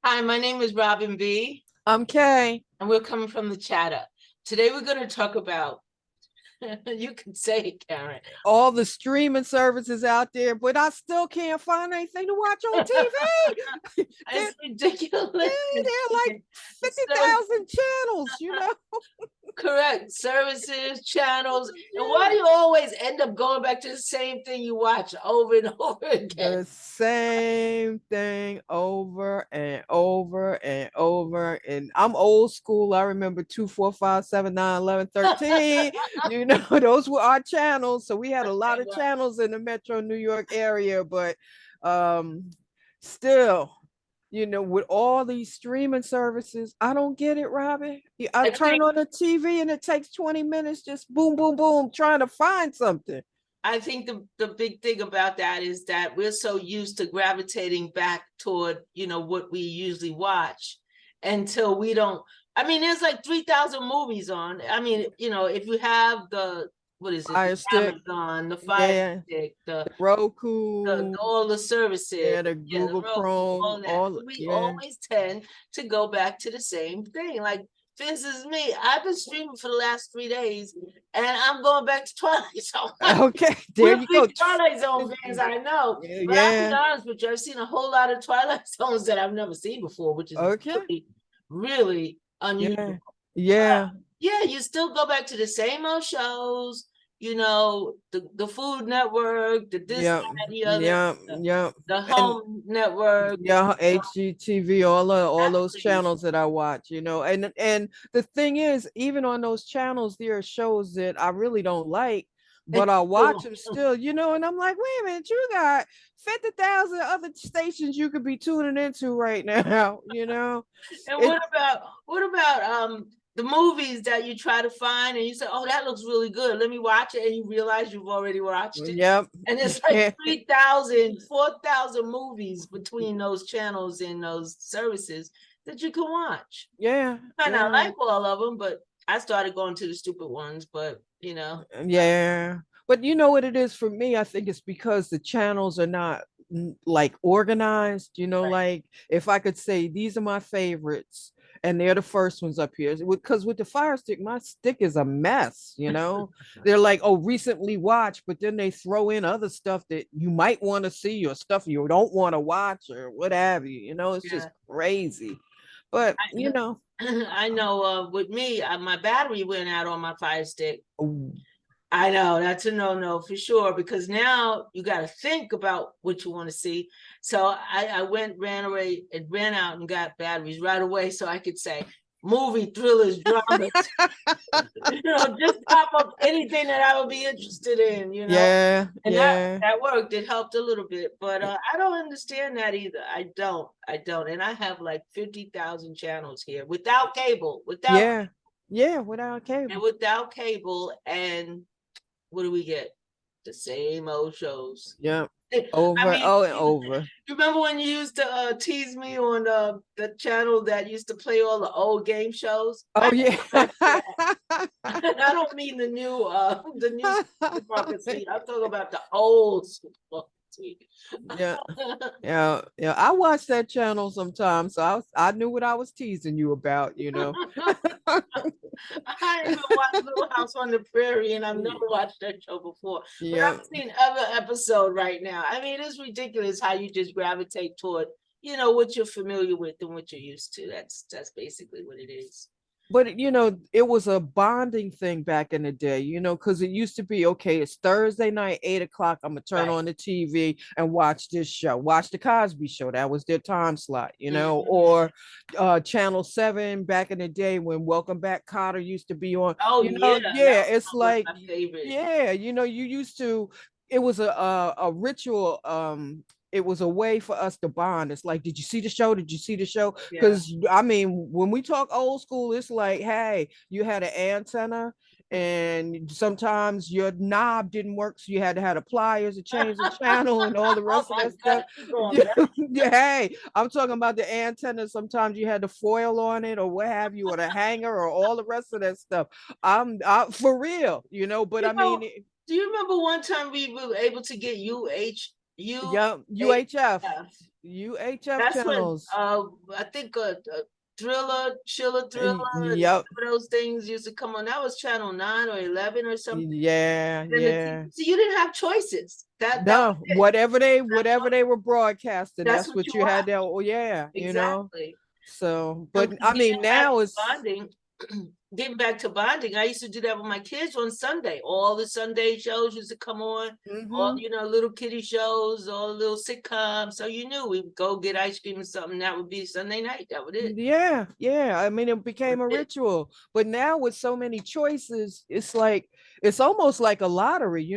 Hi, my name is Robin B, I'm Kay. and we're coming from the chatter. Today we're going to talk about, you can say it, Karen. All the streaming services out there, but I still can't find anything to watch on TV. There, It's ridiculous. there are like So 50,000 channels, you know? correct, services, channels, and why do you always end up going back to the same thing you watch over and over again? The same thing over and over and over. And I'm old school. I remember 2, 4, 5, 7, 9, 11, 13. You know, those were our channels. So we had a lot of channels in the Metro New York area, but um still, with all these streaming services, I don't get it, Robbie. I I turn think on the TV and it takes 20 minutes, just boom, boom, boom, trying to find something. I think the big thing about that is that we're so used to gravitating back toward, what we usually watch until we don't. I mean, there's like 3,000 movies on. I mean, if you have what is it, the Fire Stick, Amazon, the Fire yeah, Stick, the Roku, all the services, yeah, the yeah, the Google Roku, Chrome, all that. all, We yeah. always tend to go back to the same thing. Like, for instance, me, I've been streaming for the last 3 days, and I'm going back to Twilight Zone. Okay, there We're you go. big Twilight Zone fans, I know, but I'll be Yeah, honest with you, I've seen a whole lot of Twilight Zones that I've never seen before, which is okay, really, really yeah, unusual. yeah, Yeah, you still go back to the same old shows, the Food Network, the this, yeah, that, the other, yeah, yeah, the and Home Network. yeah, HGTV, all those Exactly. channels that I watch, and the thing is, even on those channels, there are shows that I really don't like, but I watch them still, and I'm like, wait a minute, you got 50,000 other stations you could be tuning into right now, And it. what about the movies that you try to find and you say, oh, that looks really good. Let me watch it. And you realize you've already watched it. Yep. And it's like 3,000, 4,000 movies between those channels and those services that you can watch. Yeah, I not yeah, like all of them, but I started going to the stupid ones, but yeah. But you know what it is for me? I think it's because the channels are not like organized, right. like if I could say these are my favorites and they're the first ones up here. Because with the Fire Stick, my stick is a mess. They're like, oh, recently watched, but then they throw in other stuff that you might want to see or stuff you don't want to watch or what have you. It's just Yeah. crazy. But I know with me, my battery went out on my Fire Stick. oh, I know that's a no-no for sure, because now you got to think about what you want to see. So I ran away, and ran out and got batteries right away so I could say movie, thrillers, dramas, just pop up anything that I would be interested in. yeah, And that yeah. that worked. It helped a little bit, but I don't understand that either. I don't. And I have like 50,000 channels here without cable, Yeah, yeah, without and cable. without cable, and what do we get? The same old shows. Yeah, I over, mean, oh, and over. you remember when you used to tease me on the channel that used to play all the old game shows? I Oh yeah. go back to that. I don't mean the new Supermarket Suite. I'm talking about the old Supermarket Suite. Yeah, yeah, yeah. I watch that channel sometimes, so I knew what I was teasing you about. I even watched Little House on the Prairie, and I've never watched that show before. But Yeah. I've seen every episode right now. I mean, it's ridiculous how you just gravitate toward, what you're familiar with and what you're used to. That's basically what it is. But it was a bonding thing back in the day, because it used to be okay, it's Thursday night, 8 o'clock. I'm gonna turn Right. on the TV and watch this show, watch the Cosby Show. That was their time slot, Mhm. or Channel 7 back in the day when Welcome Back Cotter used to be on. Oh yeah, that Yeah, was it's one of like, my favorite. yeah, you used to. It was a ritual. It was a way for us to bond. It's like, did you see the show? Did you see the show? Yeah. Because I mean, when we talk old school, it's like, hey, you had an antenna, and sometimes your knob didn't work, so you had to have the pliers to change the channel and all the Oh rest of my that God, stuff. you're going back. Yeah, hey, I'm talking about the antenna. Sometimes you had the foil on it, or what have you, or the hanger, or all the rest of that stuff. I'm for real. But You I mean, know, do you remember one time we were able to get UHF? You, Yep, UHF, yeah, UHF that's when, channels. I think, Thriller, Chiller Thriller, and some Yep, of those things used to come on. That was channel 9 or 11 or something. yeah, Then yeah. so you didn't have choices. That was No, it. whatever they were broadcasting, That's that's what you what you watch. had there. Oh yeah, Exactly. So, And but I mean, getting back now to it's bonding, getting back to bonding, I used to do that with my kids on Sunday. All the Sunday shows used to come on, all, mhm. little kiddie shows, all the little sitcoms. So you knew we would go get ice cream or something. That would be Sunday night. That would it. Yeah, yeah. I mean, it That was became a it. ritual. But now with so many choices, it's like it's almost like a lottery,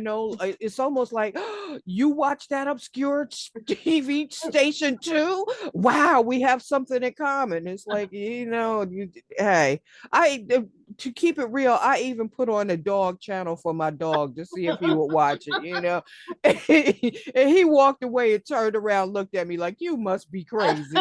It's almost like you watch that obscure TV station too. Wow, we have something in common. It's like, hey, to keep it real, I even put on a dog channel for my dog to see if he would watch it. And he walked away and turned around, looked at me like, you must be crazy.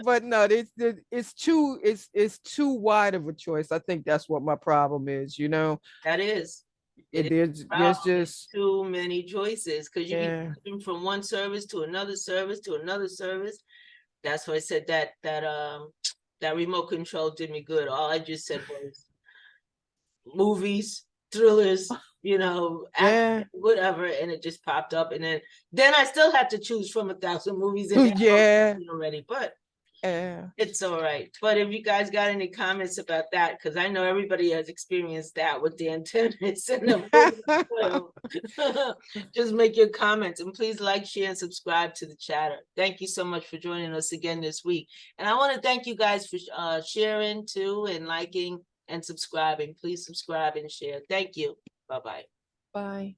But no, it's too wide of a choice. I think that's what my problem is. That is. It It, is a there's problem. There's just too many choices because you be yeah. jumping from one service to another service to another service. That's why I said that remote control did me good. All I just said was movies, thrillers, Yeah. action, whatever, and it just popped up. And then I still had to choose from 1,000 movies in there Yeah. already, but Yeah. it's all right. But if you guys got any comments about that, because I know everybody has experienced that with the antennas and the movie, just make your comments and please like, share, and subscribe to the chatter. Thank you so much for joining us again this week. And I want to thank you guys for sharing too and liking and subscribing. Please subscribe and share. Thank you. Bye-bye. Bye.